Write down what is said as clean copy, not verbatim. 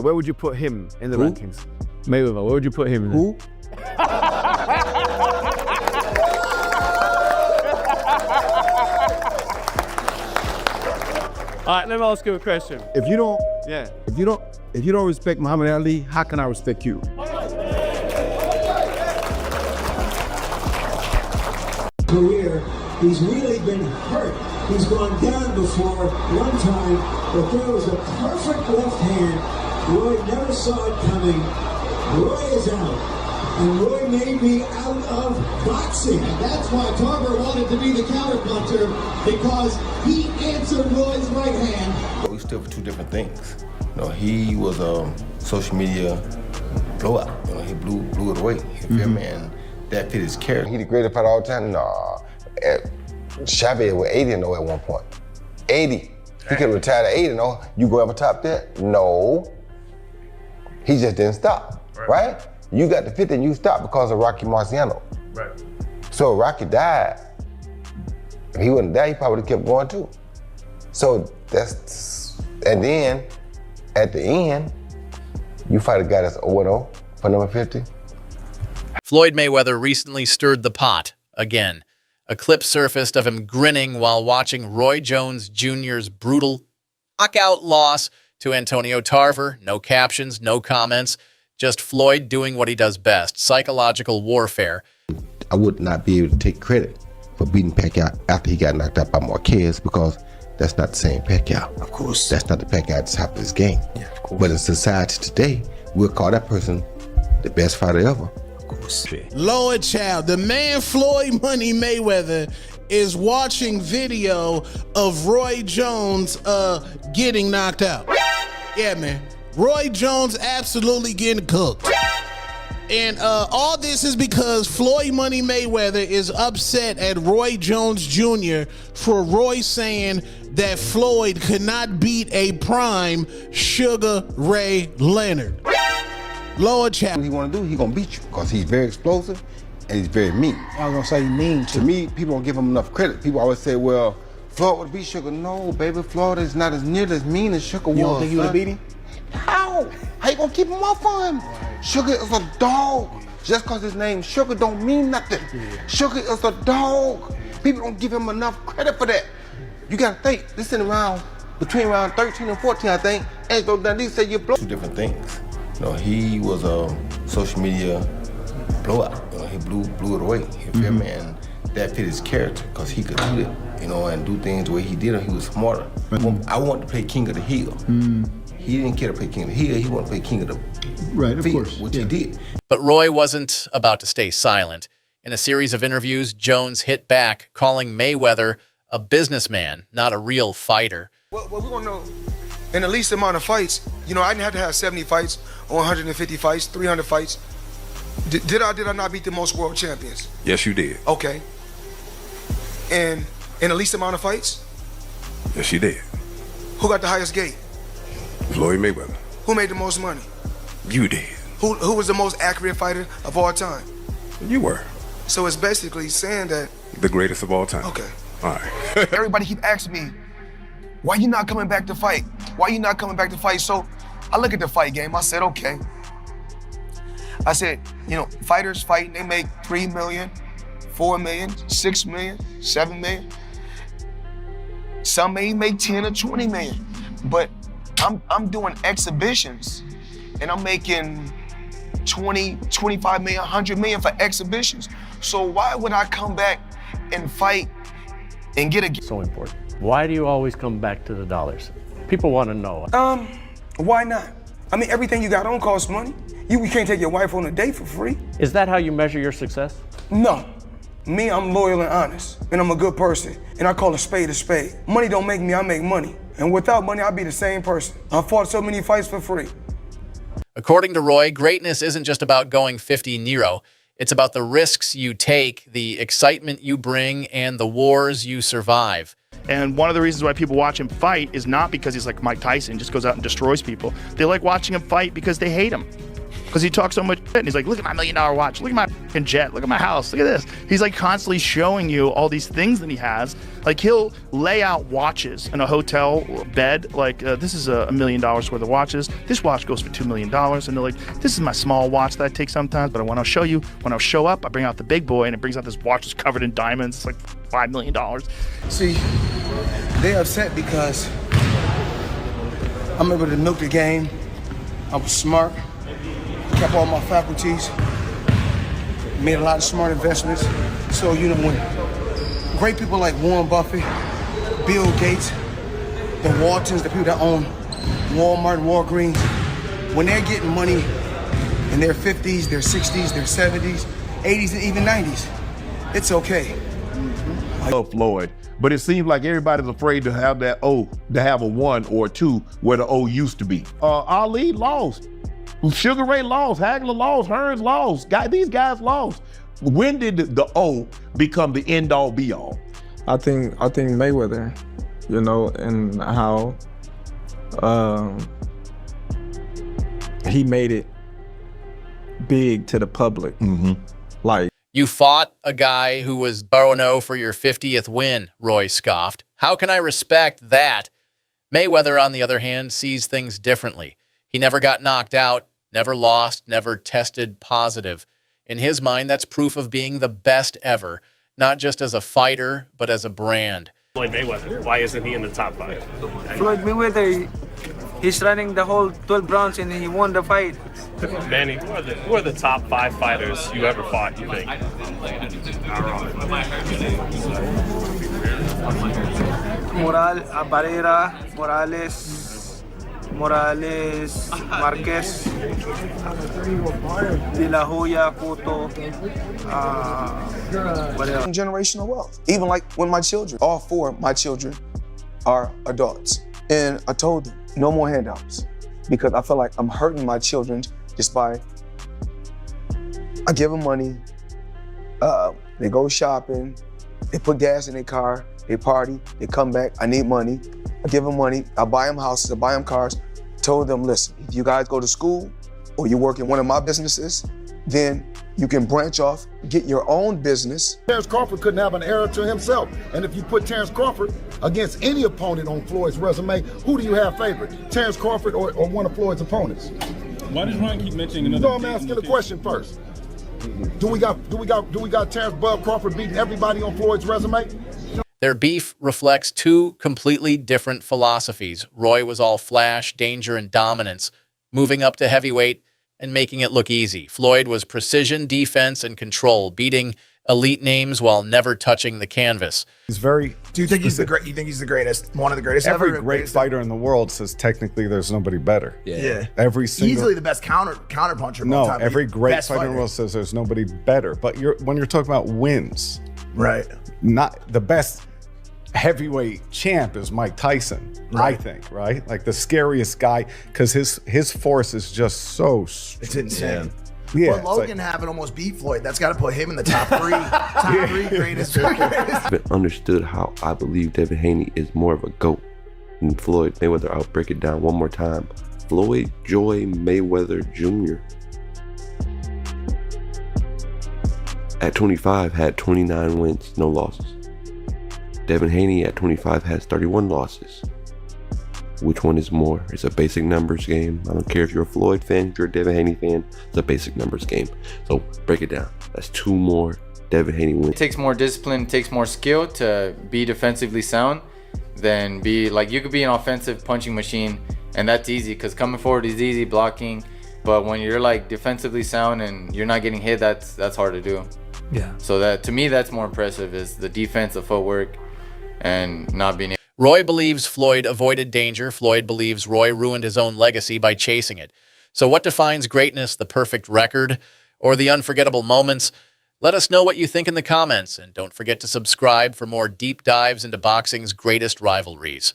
Where would you put him in the Who? rankings? Mayweather, where would you put him? Who? All right, let me ask you a question. If you don't, Yeah. if you don't respect Muhammad Ali, how can I respect you? Career, he's really been hurt. He's gone down before one time, but there was a perfect left hand. Roy never saw it coming. Roy is out. And Roy may be out of boxing. And that's why Tarver wanted to be the counterpuncher, because he answered Roy's right hand. We stood for two different things. You know, he was a social media blowout. You know, he blew it away. You feel me? And that fit his character. He the greatest fighter all the time? Nah. Chavez was 80-0 at one point. 80. He could have retired at 80-0. You go ever top that? No. He just didn't stop, right? You got the 50 and you stopped because of Rocky Marciano. Right. So if Rocky died, if he wouldn't die, he probably would have kept going too. So and then at the end, you fight a guy that's 0-0 for number 50. Floyd Mayweather recently stirred the pot again. A clip surfaced of him grinning while watching Roy Jones Jr.'s brutal knockout loss to Antonio Tarver. No captions, no comments. Just Floyd doing what he does best, psychological warfare. I would not be able to take credit for beating Pacquiao after he got knocked out by Marquez, because that's not the same Pacquiao. Of course. That's not the Pacquiao at the top of his game. Yeah, of course. But in society today, we'll call that person the best fighter ever. Of course. Lord child, the man Floyd Money Mayweather is watching video of Roy Jones getting knocked out. Yeah, man. Roy Jones absolutely getting cooked. And all this is because Floyd Money Mayweather is upset at Roy Jones Jr. for Roy saying that Floyd could not beat a prime Sugar Ray Leonard. Lord child. What he want to do, he gonna beat you, because he's very explosive and he's very mean. I was gonna say mean To me, people don't give him enough credit. People always say, well, Floyd would beat Sugar. No, baby, Floyd is not as nearly as mean as Sugar was. You don't think you would have beat him? How? How you gonna keep him off of him? Sugar is a dog. Just because his name Sugar don't mean nothing. Sugar is a dog. People don't give him enough credit for that. You gotta think, this in around, between around 13 and 14, I think, Angelo Dundee said you blow. Two different things. You know, he was a social media blowout. You know, he blew it away. You feel me? And that fit his character, because he could do it, you know, and do things the way he did, and he was smarter. I wanted to play King of the Hill. He didn't care to play King of the Hill, he wanted to play King of the Field, which he did. But Roy wasn't about to stay silent. In a series of interviews, Jones hit back, calling Mayweather a businessman, not a real fighter. Well, we're going to know in the least amount of fights. You know, I didn't have to have 70 fights or 150 fights, 300 fights. Did I not beat the most world champions? Yes, you did. Okay. And in the least amount of fights? Yes, you did. Who got the highest gate? Floyd Mayweather. Who made the most money? You did. Who was the most accurate fighter of all time? You were. So it's basically saying that... The greatest of all time. Okay. All right. Everybody keep asking me, why you not coming back to fight? Why you not coming back to fight? So I look at the fight game, I said, okay. I said, you know, fighters fighting, they make 3 million, 4 million, 6 million, 7 million. Some may make 10 or 20 million, but I'm doing exhibitions and I'm making 20, 25 million, 100 million for exhibitions. So why would I come back and fight and get a... So important. Why do you always come back to the dollars? People want to know. Why not? I mean, everything you got on costs money. You can't take your wife on a date for free. Is that how you measure your success? No. Me, I'm loyal and honest, and I'm a good person, and I call a spade a spade. Money don't make me, I make money. And without money, I'd be the same person. I fought so many fights for free. According to Roy, greatness isn't just about going 50 Nero. It's about the risks you take, the excitement you bring, and the wars you survive. And one of the reasons why people watch him fight is not because he's like Mike Tyson, just goes out and destroys people. They like watching him fight because they hate him. because he talks so much shit. And he's like, look at my $1 million watch. Look at my fucking jet. Look at my house. Look at this. He's like constantly showing you all these things that he has. Like he'll lay out watches in a hotel bed. Like this is $1 million worth of watches. This watch goes for $2 million. And they're like, this is my small watch that I take sometimes, but I want to show you. When I show up, I bring out the big boy, and it brings out this watch that's covered in diamonds. It's like $5 million. See, they upset because I'm able to milk the game. I was smart, kept all my faculties, made a lot of smart investments. So, you know, when great people like Warren Buffett, Bill Gates, the Waltons, the people that own Walmart, Walgreens, when they're getting money in their 50s, their 60s, their 70s, 80s, and even 90s, it's okay. I love Floyd, but it seems like everybody's afraid to have that O, to have a 1 or a 2 where the O used to be. Ali lost. Sugar Ray lost. Hagler lost. Hearns lost. These guys lost. When did the O become the end-all be-all? I think Mayweather, you know, and how he made it big to the public. Like, You fought a guy who was 0-0 for your 50th win, Roy scoffed. How can I respect that? Mayweather, on the other hand, sees things differently. He never got knocked out, never lost, never tested positive. In his mind, that's proof of being the best ever, not just as a fighter, but as a brand. Floyd Mayweather, why isn't he in the top 5? Floyd Mayweather, he's running the whole 12 rounds and he won the fight. Manny, who are the top 5 fighters you ever fought, you think? Barrera, Morales, Marquez, De La Hoya, Cotto, Generational wealth. Even like when my children, all 4 of my children are adults. And I told them, no more handouts. Because I feel like I'm hurting my children just by, I give them money, they go shopping, they put gas in their car, they party, they come back, I need money. I give them money, I buy them houses, I buy them cars. Told them, listen, if you guys go to school or you work in one of my businesses, then you can branch off, get your own business. Terrence Crawford couldn't have an error to himself. And if you put Terrence Crawford against any opponent on Floyd's resume, who do you have favorite? Terrence Crawford or one of Floyd's opponents? Why does Ron keep mentioning another? No, I'm asking the question first. Do we got Terrence Bud Crawford beating everybody on Floyd's resume? Their beef reflects 2 completely different philosophies. Roy was all flash, danger, and dominance, moving up to heavyweight and making it look easy. Floyd was precision, defense, and control, beating elite names while never touching the canvas. He's very. Do you think he's the great? You think he's the greatest? One of the greatest Every ever? great fighter in the world says technically there's nobody better. Yeah. Every single. Easily the best counter puncher. No, of all time, every great best fighter in the world says there's nobody better. But when you're talking about wins, right? Not the best heavyweight champ is Mike Tyson, Right. I think, right? Like the scariest guy, because his force is just so strong. It's insane. Yeah, but Logan having almost beat Floyd, that's got to put him in the top 3, top 3 greatest. Understood how I believe Devin Haney is more of a GOAT than Floyd Mayweather. I'll break it down one more time. Floyd Joy Mayweather Jr. at 25 had 29 wins, no losses. Devin Haney at 25 has 31 losses. Which one is more? It's a basic numbers game. I don't care if you're a Floyd fan, if you're a Devin Haney fan, it's a basic numbers game. So break it down. That's 2 more Devin Haney wins. It takes more discipline, it takes more skill to be defensively sound than be like, you could be an offensive punching machine and that's easy because coming forward is easy, blocking. But when you're like defensively sound and you're not getting hit, that's hard to do. Yeah. So that, to me, that's more impressive, is the defense, the footwork, and not being able. Roy believes Floyd avoided danger. Floyd believes Roy ruined his own legacy by chasing it. So what defines greatness? The perfect record or the unforgettable moments? Let us know what you think in the comments, and don't forget to subscribe for more deep dives into boxing's greatest rivalries.